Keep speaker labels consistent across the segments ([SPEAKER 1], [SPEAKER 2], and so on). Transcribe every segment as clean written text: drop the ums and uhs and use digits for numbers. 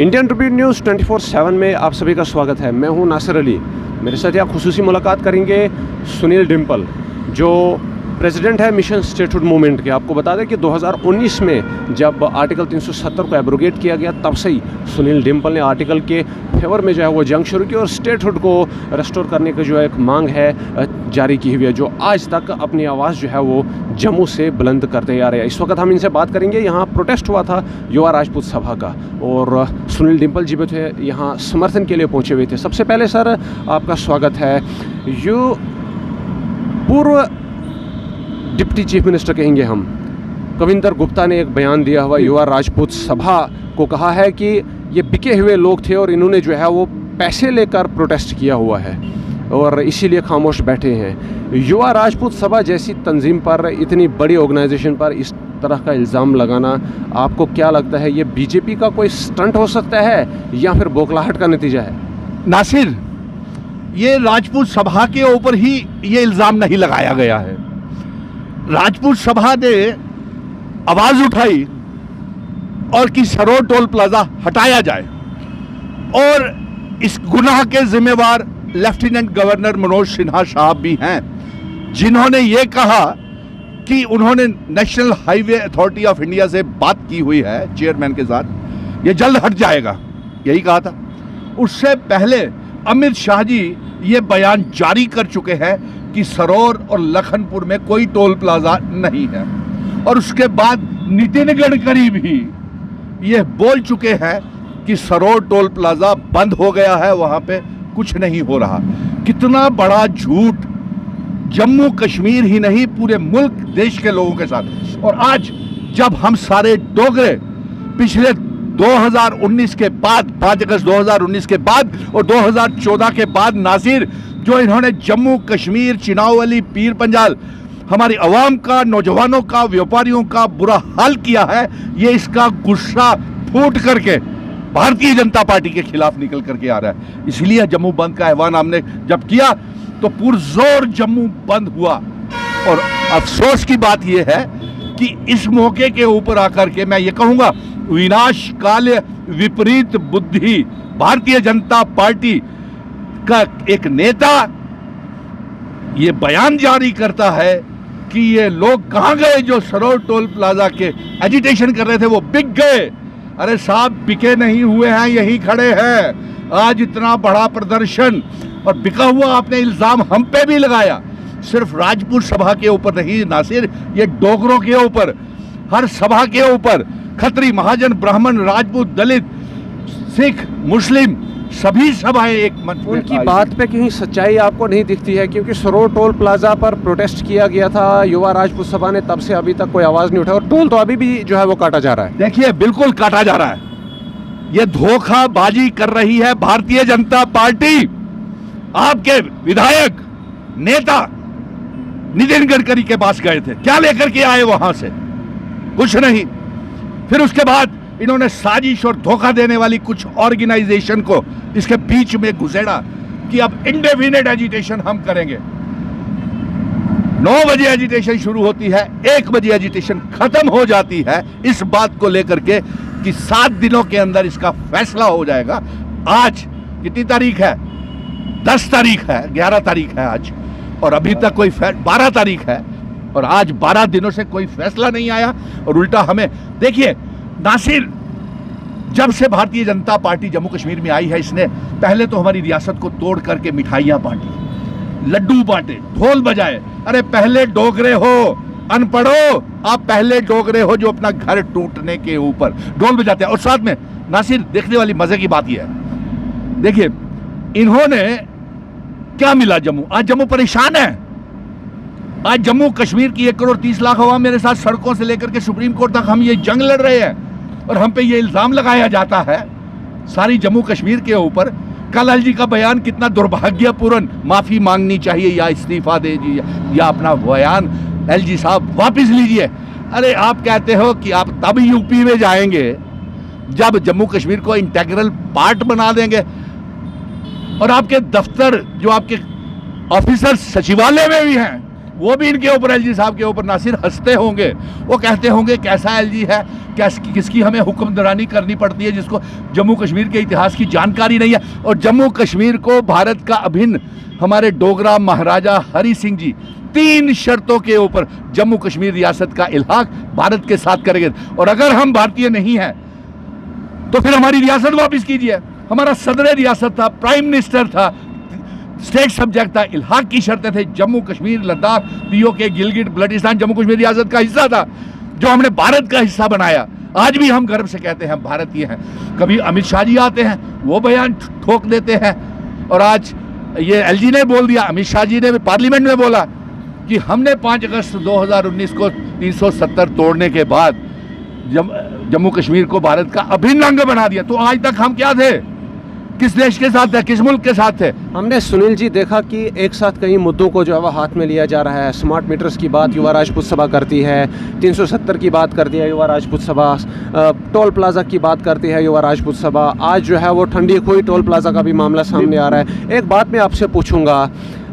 [SPEAKER 1] Indian Tribune news 24/7 में आप सभी का स्वागत है। मैं हूं नासिर अली। मेरे साथ यहाँ खुसूसी मुलाकात करेंगे सुनील डिम्पल, जो प्रेसिडेंट है मिशन स्टेटहुड मूवमेंट के। आपको बता दें कि 2019 में जब आर्टिकल 370 को एब्रोगेट किया गया, तब से ही सुनील डिम्पल ने आर्टिकल के फेवर में जो है वो जंग शुरू की और स्टेटहुड को रेस्टोर करने की जो है एक मांग है जारी की हुई है, जो आज तक अपनी आवाज़ जो है वो जम्मू से बुलंद करते आ रहे हैं। इस वक्त हम इनसे बात करेंगे। यहाँ प्रोटेस्ट हुआ था युवा राजपूत सभा का और सुनील डिम्पल जी भी थे यहाँ समर्थन के लिए पहुँचे हुए थे। सबसे पहले सर आपका स्वागत है। यू पूर्व डिप्टी चीफ मिनिस्टर कहेंगे हम, कविंदर गुप्ता ने एक बयान दिया हुआ युवा राजपूत सभा को, कहा है कि ये बिके हुए लोग थे और इन्होंने जो है वो पैसे लेकर प्रोटेस्ट किया हुआ है और इसीलिए खामोश बैठे हैं। युवा राजपूत सभा जैसी तंजीम पर, इतनी बड़ी ऑर्गेनाइजेशन पर इस तरह का इल्ज़ाम लगाना, आपको क्या लगता है ये बीजेपी का कोई स्टंट हो सकता है या फिर बौखलाहट का नतीजा है?
[SPEAKER 2] नासिर, ये राजपूत सभा के ऊपर ही ये इल्ज़ाम नहीं लगाया गया है। राजपूत सभा ने आवाज़ उठाई और कि सरोर टोल प्लाजा हटाया जाए और इस गुनाह के जिम्मेवार लेफ्टिनेंट गवर्नर मनोज सिन्हा साहब भी हैं, जिन्होंने ये कहा कि उन्होंने national highway authority of India से बात की हुई है चेयरमैन के साथ, ये जल्द हट जाएगा, यही कहा था। उससे पहले अमित शाह जी ये बयान जारी कर चुके हैं कि सरोर और लखनपुर में कोई टोल प्लाजा नहीं है, और उसके बाद नितिन गडकरी भी ये बोल चुके हैं कि सरोर टोल प्लाजा बंद हो गया है, वहां पे कुछ नहीं हो रहा। कितना बड़ा झूठ, जम्मू कश्मीर ही नहीं पूरे मुल्क देश के लोगों के साथ। और आज जब हम सारे डोगरे पिछले 2019 के बाद, 5 अगस्त 2019 के बाद और 2014 के बाद नासिर, जो इन्होंने जम्मू कश्मीर, चिनावली, पीर पंजाल, हमारी आवाम का, नौजवानों का, व्यापारियों का बुरा हाल किया है, ये इसका गुस्सा फूट करके भारतीय जनता पार्टी के खिलाफ निकल करके आ रहा है। इसलिए जम्मू बंद का ऐलान हमने जब किया तो पुरजोर जम्मू बंद हुआ। और अफसोस की बात यह है कि इस मौके के ऊपर आकर के मैं ये कहूंगा, विनाशकाल विपरीत बुद्धि भारतीय जनता पार्टी का एक नेता ये बयान जारी करता है कि ये लोग कहां गए जो सरोर टोल प्लाजा के एजिटेशन कर रहे थे, वो बिक गए। अरे साहब, बिके नहीं हुए हैं, यही खड़े हैं। आज इतना बड़ा प्रदर्शन और बिका हुआ आपने इल्जाम हम पे भी लगाया, सिर्फ राजपूत सभा के ऊपर नहीं नासिर, ये डोगरों के ऊपर, हर सभा के ऊपर, खत्री, महाजन, ब्राह्मण, राजपूत, दलित, सिख, मुस्लिम, सभी सभाएं एक मंच पे।
[SPEAKER 1] उनकी बात पे कहीं सच्चाई आपको नहीं दिखती है? क्योंकि सरोर टोल प्लाजा पर प्रोटेस्ट किया गया था युवा राजपूत सभा ने, तब से अभी तक कोई आवाज़ नहीं उठाई और टोल तो अभी भी जो है वो काटा जा रहा है।
[SPEAKER 2] देखिए, बिल्कुल काटा जा रहा है। ये धोखाबाजी कर रही है भारतीय जनता पार्टी। आपके विधायक नेता नितिन गडकरी के पास गए थे, क्या लेकर के आए वहां से? कुछ नहीं। फिर उसके बाद इन्होंने साजिश और धोखा देने वाली कुछ ऑर्गेनाइजेशन को इसके बीच में घुसेड़ा कि अब इंडेफिनिट एजिटेशन हम करेंगे। 9 बजे एजिटेशन शुरू होती है, 1 बजे एजिटेशन खत्म हो जाती है, इस बात को लेकर के कि 7 दिनों के अंदर इसका फैसला हो जाएगा। आज कितनी तारीख है? 10 तारीख है, 11 तारीख है आज, और अभी तक कोई 12 तारीख है और आज 12 दिनों से कोई फैसला नहीं आया। और उल्टा हमें देखिए नासिर, जब से भारतीय जनता पार्टी जम्मू कश्मीर में आई है, इसने पहले तो हमारी रियासत को तोड़ करके मिठाइयां बांटी, लड्डू बांटे, ढोल बजाए। अरे पहले डोगरे हो, अनपढ़ो, आप पहले डोगरे हो जो अपना घर टूटने के ऊपर ढोल बजाते हैं। और साथ में नासिर, देखने वाली मजे की बात यह है, देखिए इन्होंने क्या मिला जम्मू? आज जम्मू परेशान है। आज जम्मू कश्मीर की 1 करोड़ 30 लाख आवाम मेरे साथ सड़कों से लेकर के सुप्रीम कोर्ट तक हम ये जंग लड़ रहे हैं और हम पे ये इल्जाम लगाया जाता है सारी जम्मू कश्मीर के ऊपर। कल जी का बयान कितना दुर्भाग्यपूर्ण, माफी मांगनी चाहिए या इस्तीफा दे दीजिए या अपना बयान एलजी साहब वापस लीजिए। अरे आप कहते हो कि आप तब यूपी में जाएंगे जब जम्मू कश्मीर को इंटेग्रल पार्ट बना देंगे, और आपके दफ्तर जो आपके ऑफिसर सचिवालय में भी हैं वो भी इनके ऊपर, एलजी साहब के ऊपर नासिर हंसते होंगे। वो कहते होंगे कैसा एलजी है, किसकी हमें हुक्मरानी करनी पड़ती है, जिसको जम्मू कश्मीर के इतिहास की जानकारी नहीं है। और जम्मू कश्मीर को भारत का अभिन्न हमारे डोगरा महाराजा हरि सिंह जी 3 शर्तों के ऊपर जम्मू कश्मीर रियासत का इल्हाक भारत के साथ करेंगे। और अगर हम भारतीय नहीं हैं तो फिर हमारी रियासत वापस कीजिए। हमारा सदर रियासत था, प्राइम मिनिस्टर था, स्टेट सब्जेक्ट था, इल्हाक की शर्तें थे। जम्मू कश्मीर, लद्दाख, पीओके, गिलगिट बल्टिस्तान जम्मू कश्मीर रियासत का हिस्सा था, जो हमने भारत का हिस्सा बनाया। आज भी हम गर्व से कहते हैं हम भारतीय हैं। कभी अमित शाह जी आते हैं, वो बयान ठोक देते हैं, और आज ये एलजी ने बोल दिया, अमित शाह जी ने पार्लियामेंट में बोला कि हमने 5 अगस्त 2019 को 370 तोड़ने के बाद जम्मू कश्मीर को भारत का अभिन्न अंग बना दिया। तो आज तक हम क्या थे, किस देश के साथ थे, किस मुल्क के साथ थे?
[SPEAKER 1] हमने सुनील जी देखा कि एक साथ कई मुद्दों को जो है वह हाथ में लिया जा रहा है। स्मार्ट मीटर्स की बात युवा राजपूत सभा करती है, 370 की बात करती है युवा राजपूत सभा, टोल प्लाजा की बात करती है युवा राजपूत सभा। आज जो है वो ठंडी खोई टोल प्लाजा का भी मामला सामने आ रहा है। एक बात मैं आपसे पूछूंगा,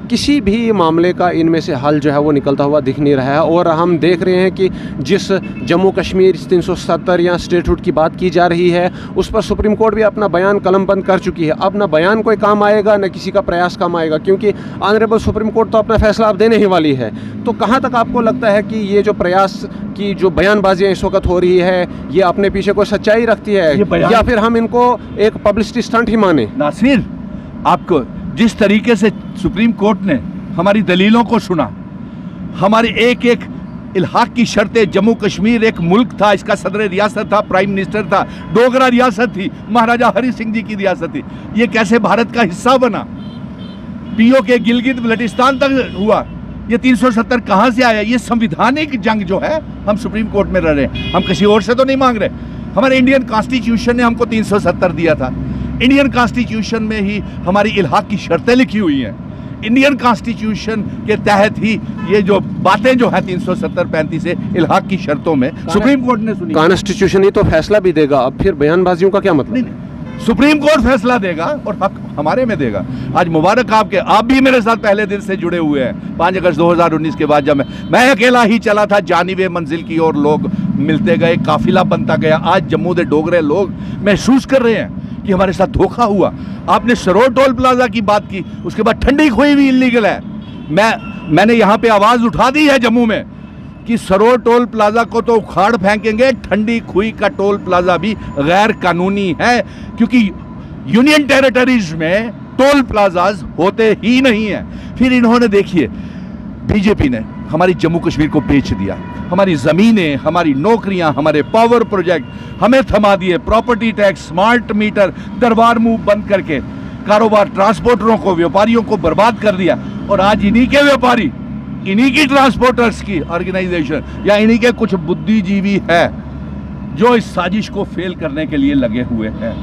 [SPEAKER 1] किसी भी मामले का इनमें से हल जो है वो निकलता हुआ दिख नहीं रहा है, और हम देख रहे हैं कि जिस जम्मू कश्मीर 370 या स्टेटहुड की बात की जा रही है, उस पर सुप्रीम कोर्ट भी अपना बयान कलमबंद कर चुकी है। अब ना बयान कोई काम आएगा, न किसी का प्रयास काम आएगा, क्योंकि ऑनरेबल सुप्रीम कोर्ट तो अपना फैसला अब देने ही वाली है। तो कहाँ तक आपको लगता है कि ये जो प्रयास की जो बयानबाजियाँ इस वक्त हो रही है, ये अपने पीछे कोई सच्चाई रखती है, या फिर हम इनको एक पब्लिसिटी स्टंट ही माने?
[SPEAKER 2] नासिर, आपको जिस तरीके से सुप्रीम कोर्ट ने हमारी दलीलों को सुना, हमारे एक एक इल्हाक की शर्तें, जम्मू कश्मीर एक मुल्क था, इसका सदर रियासत था, प्राइम मिनिस्टर था, डोगरा रियासत थी, महाराजा हरि सिंह जी की रियासत थी, ये कैसे भारत का हिस्सा बना? पीओके गिलगित बल्टिस्तान तक हुआ, ये 370 कहाँ से आया? ये संविधानिक जंग जो है हम सुप्रीम कोर्ट में लड़ रहे हैं, हम किसी और से तो नहीं मांग रहे। हमारे इंडियन कॉन्स्टिट्यूशन ने हमको 370 दिया था। इंडियन कॉन्स्टिट्यूशन में ही हमारी इल्हाक की शर्तें लिखी हुई हैं। इंडियन कॉन्स्टिट्यूशन के तहत ही ये जो बातें जो है 370-35 से इल्हाक की शर्तों में सुप्रीम कोर्ट ने सुनी।
[SPEAKER 1] कॉन्स्टिट्यूशन ही तो फैसला भी देगा, अब फिर बयानबाजियों का क्या मतलब?
[SPEAKER 2] नहीं, सुप्रीम कोर्ट फैसला देगा और हक हमारे में देगा। आज मुबारक आपके, आप भी मेरे साथ पहले दिन से जुड़े हुए हैं। 5 अगस्त 2019 के बाद जब मैं अकेला ही चला था जानिबे मंजिल की ओर, लोग मिलते गए, काफिला बनता गया। आज जम्मू के डोगरे लोग महसूस कर रहे हैं कि हमारे साथ धोखा हुआ। आपने सरोर टोल प्लाजा की बात की, उसके बाद ठंडी खोई भी इलीगल है। मैंने यहाँ पे आवाज उठा दी है जम्मू में कि सरोर टोल प्लाजा को तो उखाड़ फेंकेंगे, ठंडी खोई का टोल प्लाजा भी गैर कानूनी है, क्योंकि यूनियन टेरिटरीज में टोल प्लाजाज होते ही नहीं है। फिर इन्होंने देखिए, बीजेपी ने हमारी जम्मू कश्मीर को बेच दिया, हमारी ज़मीनें, हमारी नौकरियां, हमारे पावर प्रोजेक्ट हमें थमा दिए, प्रॉपर्टी टैक्स, स्मार्ट मीटर, दरबार मुंह बंद करके कारोबार, ट्रांसपोर्टरों को, व्यापारियों को बर्बाद कर दिया। और आज इन्हीं के व्यापारी, इन्हीं की ट्रांसपोर्टर्स की ऑर्गेनाइजेशन या इन्हीं के कुछ बुद्धिजीवी है जो इस साजिश को फेल करने के लिए लगे हुए हैं।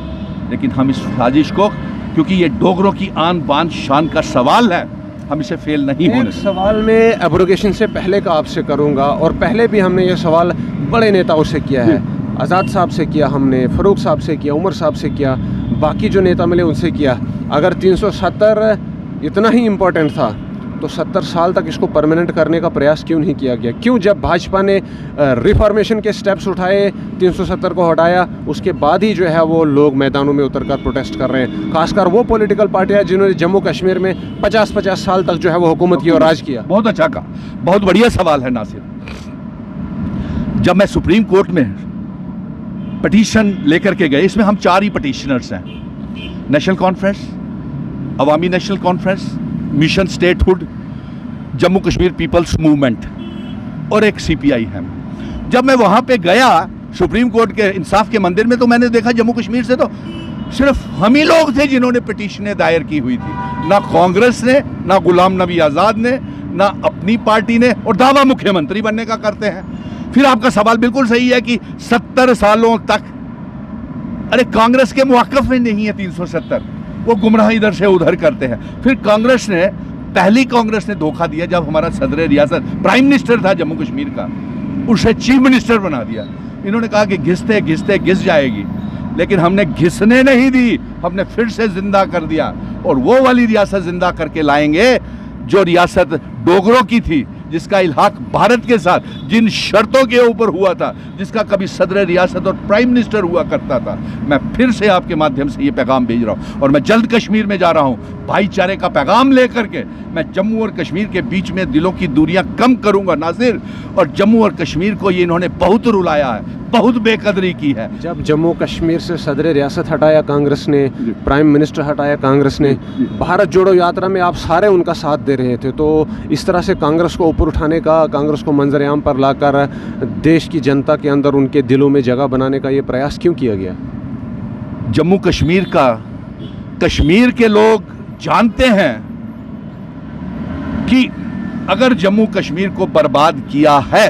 [SPEAKER 2] लेकिन हम इस साजिश को, क्योंकि ये डोगरों की आन बान शान का सवाल है, हम इसे फेल नहीं होने।
[SPEAKER 1] सवाल मैं एब्रोगेशन से पहले का आपसे करूंगा, और पहले भी हमने ये सवाल बड़े नेताओं से किया है। आज़ाद साहब से किया हमने, फ़रूक साहब से किया, उमर साहब से किया, बाकी जो नेता मिले उनसे किया। अगर 370 इतना ही इम्पोर्टेंट था तो 70 साल तक इसको परमानेंट करने का प्रयास क्यों नहीं किया गया? क्यों जब भाजपा ने रिफॉर्मेशन के स्टेप्स उठाए, 370 को हटाया, उसके बाद ही जो है वो लोग मैदानों में उतरकर प्रोटेस्ट कर रहे हैं? खासकर वो पॉलिटिकल पार्टियां जिन्होंने जम्मू कश्मीर में 50-50 साल तक जो है वो हुकूमत की और राज किया।
[SPEAKER 2] बहुत अच्छा कहा, बहुत बढ़िया सवाल है नासिर। जब मैं सुप्रीम कोर्ट में पिटीशन लेकर के गए, इसमें हम 4 ही पिटीशनर्स हैं, national conference, Awami national conference, mission statehood, Jammu Kashmir people's movement और एक CPI है। जब मैं वहां पे गया सुप्रीम कोर्ट के इंसाफ के मंदिर में, तो मैंने देखा जम्मू कश्मीर से तो सिर्फ हम ही लोग थे जिन्होंने पिटीशनें दायर की हुई थी। ना कांग्रेस ने, ना गुलाम नबी आज़ाद ने, ना अपनी पार्टी ने, और दावा मुख्यमंत्री बनने का करते हैं। फिर आपका सवाल बिल्कुल सही है कि 70 सालों तक, अरे कांग्रेस के मुवाक्कफ में नहीं है 370, वो गुमराह इधर से उधर करते हैं। फिर कांग्रेस ने, पहली कांग्रेस ने धोखा दिया जब हमारा सदर रियासत प्राइम मिनिस्टर था जम्मू कश्मीर का, उसे चीफ मिनिस्टर बना दिया। इन्होंने कहा कि घिसते घिसते घिस जाएगी, लेकिन हमने घिसने नहीं दी, हमने फिर से जिंदा कर दिया। और वो वाली रियासत जिंदा करके लाएंगे जो रियासत डोगरों की थी, जिसका इल्हाक भारत के साथ जिन शर्तों के ऊपर हुआ था, जिसका कभी सदर रियासत और प्राइम मिनिस्टर हुआ करता था, मैं फिर से आपके माध्यम से ये पैगाम भेज रहा हूँ। और मैं जल्द कश्मीर में जा रहा हूँ, भाईचारे का पैगाम लेकर के मैं जम्मू और कश्मीर के बीच में दिलों की दूरियां कम करूंगा नासिर। और जम्मू और कश्मीर को ये इन्होंने बहुत रुलाया है, बहुत बेकदरी की है।
[SPEAKER 1] जब जम्मू कश्मीर से सदर रियासत हटाया कांग्रेस ने, प्राइम मिनिस्टर हटाया कांग्रेस ने, भारत जोड़ो यात्रा में आप सारे उनका साथ दे रहे थे, तो इस तरह से कांग्रेस को ऊपर उठाने का, कांग्रेस को मंजर-ए-आम पर लाकर देश की जनता के अंदर उनके दिलों में जगह बनाने का ये प्रयास क्यों किया गया?
[SPEAKER 2] जम्मू कश्मीर का, कश्मीर के लोग जानते हैं कि अगर जम्मू कश्मीर को बर्बाद किया है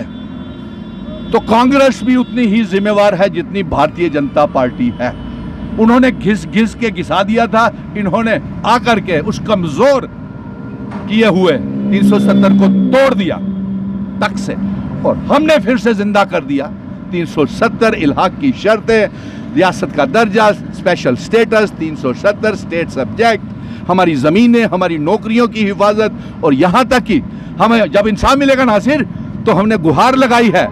[SPEAKER 2] तो कांग्रेस भी उतनी ही जिम्मेवार है जितनी भारतीय जनता पार्टी है। उन्होंने घिस घिस के घिसा दिया था, इन्होंने आकर के उस कमजोर किए हुए 370 को तोड़ दिया तक से, और हमने फिर से जिंदा कर दिया 370 इल्हाक की शर्तें, रियासत का दर्जा, स्पेशल स्टेटस, 370 स्टेट सब्जेक्ट, हमारी ज़मीनें, हमारी नौकरियों की हिफाजत, और यहाँ तक कि हमें जब इंसाफ मिलेगा नासिर, तो हमने गुहार लगाई है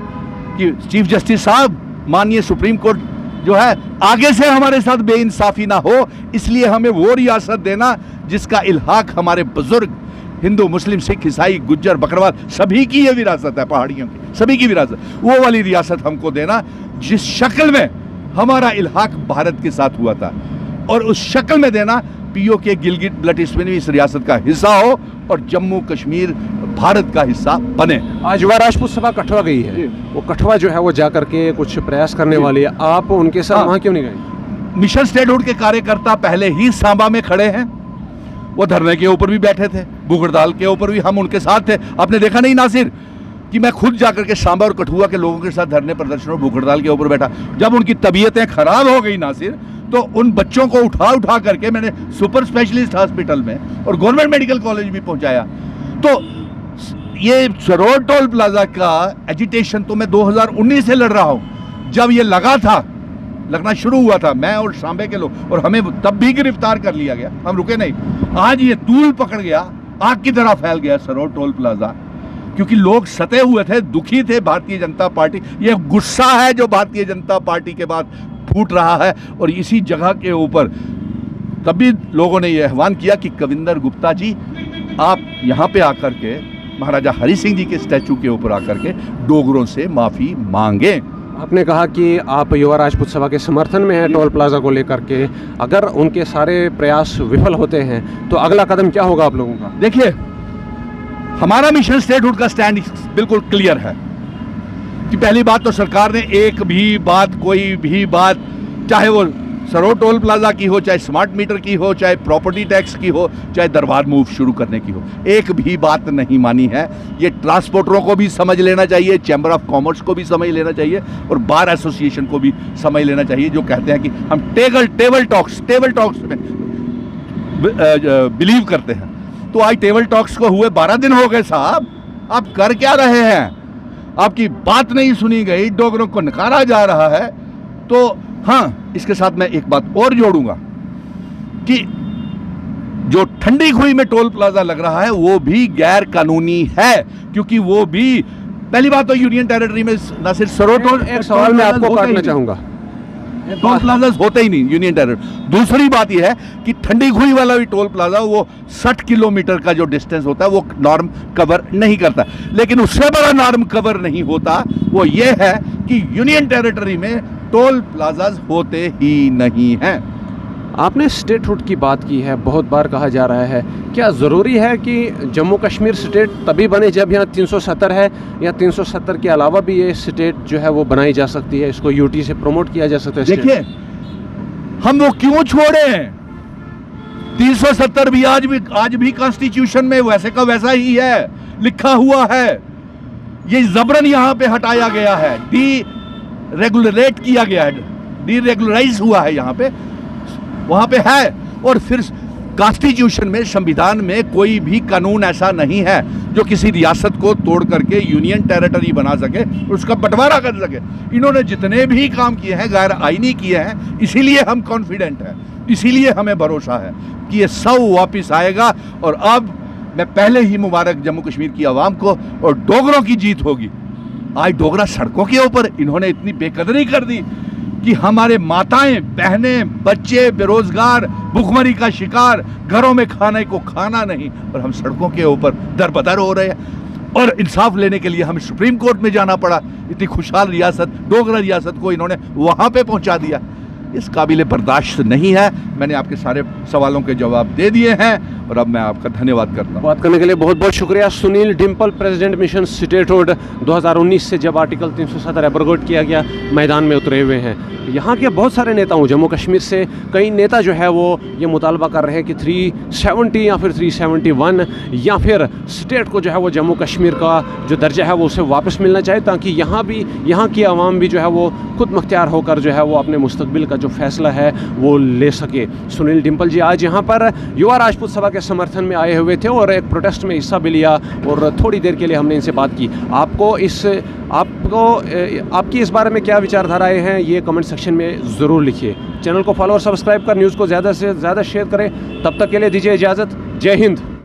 [SPEAKER 2] कि चीफ जस्टिस साहब, माननीय सुप्रीम कोर्ट जो है, आगे से हमारे साथ बेइंसाफी ना हो, इसलिए हमें वो रियासत देना जिसका इल्हाक हमारे बुजुर्ग हिंदू, मुस्लिम, सिख, ईसाई, गुज्जर, बकरवाल सभी की ये विरासत है, पहाड़ियों की सभी की विरासत, वो वाली रियासत हमको देना जिस शक्ल में हमारा इल्हाक भारत के साथ हुआ था, और उस शक्ल में देना पीओके गिलगित बल्टिस्तान भी इस रियासत का हिस्सा हो और जम्मू कश्मीर भारत का हिस्सा बने।
[SPEAKER 1] आज युवा राजपूत सभा कठुआ गई है, वो कठुआ जो है वो जा करके कुछ प्रयास करने वाली है, आप उनके साथ वहाँ क्यों नहीं गए?
[SPEAKER 2] मिशन स्टेटहुड के कार्यकर्ता पहले ही सांबा में खड़े हैं, वो धरने के ऊपर भी बैठे थे, बुगड़दाल के ऊपर भी हम उनके साथ थे। आपने देखा नहीं नासिर कि मैं खुद जाकर के सांबा और कठुआ के लोगों के साथ धरने प्रदर्शन और बुगड़दाल के ऊपर बैठा। जब उनकी तबीयतें खराब हो गई नासिर, तो उन बच्चों को उठा करके मैंने सुपर स्पेशलिस्ट हॉस्पिटल में और गवर्नमेंट मेडिकल कॉलेज भी पहुंचाया। तो ये सरोड टोल प्लाजा का एजिटेशन तो मैं 2019 से लड़ रहा हूं। जब ये लगना शुरू हुआ था, मैं और सांबे के लोग, और हमें तब भी गिरफ्तार कर लिया गया, हम रुके नहीं। आज ये तूल पकड़ गया, आग की तरह फैल गया सरोड टोल प्लाजा, क्योंकि लोग सते हुए थे, दुखी थे। भारतीय जनता पार्टी, ये गुस्सा है जो भारतीय जनता पार्टी के बाद फूट रहा है, और इसी जगह के ऊपर तभी लोगों ने यह आह्वान किया कि कविंदर गुप्ता जी, आप यहाँ पे आकर के महाराजा हरि सिंह जी के स्टैचू के ऊपर आकर के डोगरों से माफ़ी मांगे।
[SPEAKER 1] आपने कहा कि आप युवा राजपूत सभा के समर्थन में हैं टोल प्लाजा को लेकर के, अगर उनके सारे प्रयास विफल होते हैं तो अगला कदम क्या होगा आप लोगों का?
[SPEAKER 2] देखिए, हमारा मिशन स्टेटहुड का स्टैंड बिल्कुल क्लियर है कि पहली बात तो सरकार ने एक भी बात, कोई भी बात, चाहे वो सरोड टोल प्लाजा की हो, चाहे स्मार्ट मीटर की हो, चाहे प्रॉपर्टी टैक्स की हो, चाहे दरबार मूव शुरू करने की हो, एक भी बात नहीं मानी है। ये ट्रांसपोर्टरों को भी समझ लेना चाहिए, चैम्बर ऑफ कॉमर्स को भी समझ लेना चाहिए, और बार एसोसिएशन को भी समझ लेना चाहिए, जो कहते हैं कि हम टेबल टॉक्स में बिलीव करते हैं। तो आज टेबल टॉक्स को हुए 12 दिन हो गए साहब, आप कर क्या रहे हैं? आपकी बात नहीं सुनी गई, डोगरों को नकारा जा रहा है। तो हाँ, इसके साथ मैं एक बात और जोड़ूंगा कि जो ठंडी खुई में टोल प्लाजा लग रहा है वो भी गैर कानूनी है, क्योंकि वो भी, पहली बात तो यूनियन टेरिटरी में ना सिर्फ सरोड टोल,
[SPEAKER 1] एक सवाल मैं आपको काटना चाहूंगा,
[SPEAKER 2] टोल प्लाजा होते ही नहीं यूनियन टेरिटरी। दूसरी बात यह है कि ठंडी खुई वाला भी टोल प्लाजा, वो 60 किलोमीटर का जो डिस्टेंस होता है वो नॉर्म कवर नहीं करता। लेकिन उससे बड़ा नॉर्म कवर नहीं होता, वो ये है कि यूनियन टेरिटरी में टोल प्लाजाज होते ही नहीं हैं।
[SPEAKER 1] आपने स्टेटहुड की बात की है, बहुत बार कहा जा रहा है, क्या ज़रूरी है कि जम्मू कश्मीर स्टेट तभी बने जब यहाँ 370 है, या 370 के अलावा भी ये स्टेट जो है वो बनाई जा सकती है, इसको यूटी से प्रमोट किया जा सकता है?
[SPEAKER 2] देखिए, हम वो क्यों छोड़े? 370 भी आज भी कॉन्स्टिट्यूशन में वैसे का वैसा ही है, लिखा हुआ है। ये जबरन यहाँ पे हटाया गया है, रेगुलरेट किया गया है, डीरेगुलराइज हुआ है, यहाँ पे वहां पे है। और फिर कॉन्स्टिट्यूशन में, संविधान में कोई भी कानून ऐसा नहीं है जो किसी रियासत को तोड़ करके यूनियन टेरिटरी बना सके, उसका बंटवारा कर सके। इन्होंने जितने भी काम किए हैं गैर आईनी किए हैं, इसीलिए हम कॉन्फिडेंट हैं, इसीलिए हमें भरोसा है कि ये सब वापिस आएगा। और अब मैं पहले ही मुबारक जम्मू कश्मीर की आवाम को, और डोगरों की जीत होगी। आज डोगरा सड़कों के ऊपर इन्होंने इतनी बेकदरी कर दी कि हमारे माताएं, बहनें, बच्चे बेरोजगार, भुखमरी का शिकार, घरों में खाने को खाना नहीं, और हम सड़कों के ऊपर दरबदर हो रहे हैं। और इंसाफ लेने के लिए हमें सुप्रीम कोर्ट में जाना पड़ा। इतनी खुशहाल रियासत, डोगरा रियासत को इन्होंने वहाँ पे पहुँचा दिया। इस काबिल बर्दाश्त नहीं है। मैंने आपके सारे सवालों के जवाब दे दिए हैं और अब मैं आपका धन्यवाद करता हूँ।
[SPEAKER 1] बात करने के लिए बहुत बहुत शुक्रिया। Sunil Dimple, president mission statehood 2019 से जब आर्टिकल 370 एब्रोगेट किया गया, मैदान में उतरे हुए हैं। यहाँ के बहुत सारे नेताओं, जम्मू कश्मीर से कई नेता जो है वो ये मुतालबा कर रहे हैं कि 370 या फिर 371 या फिर स्टेट को जो है वो जम्मू कश्मीर का जो दर्जा है वो उसे वापस मिलना चाहिए, ताकि यहाँ भी, यहाँ की आवाम भी जो है वो खुद मुख्तियार होकर जो है वो अपने मुस्तकबिल का जो फैसला है वो ले सके। सुनील डिम्पल जी आज यहाँ पर युवा राजपूत सभा के समर्थन में आए हुए थे और एक प्रोटेस्ट में हिस्सा भी लिया और थोड़ी देर के लिए हमने इनसे बात की। आपकी इस बारे में क्या विचारधाराएं हैं, ये कमेंट सेक्शन में ज़रूर लिखिए। चैनल को फॉलो और सब्सक्राइब कर न्यूज़ को ज़्यादा से ज़्यादा शेयर करें। तब तक के लिए दीजिए इजाज़त। जय हिंद।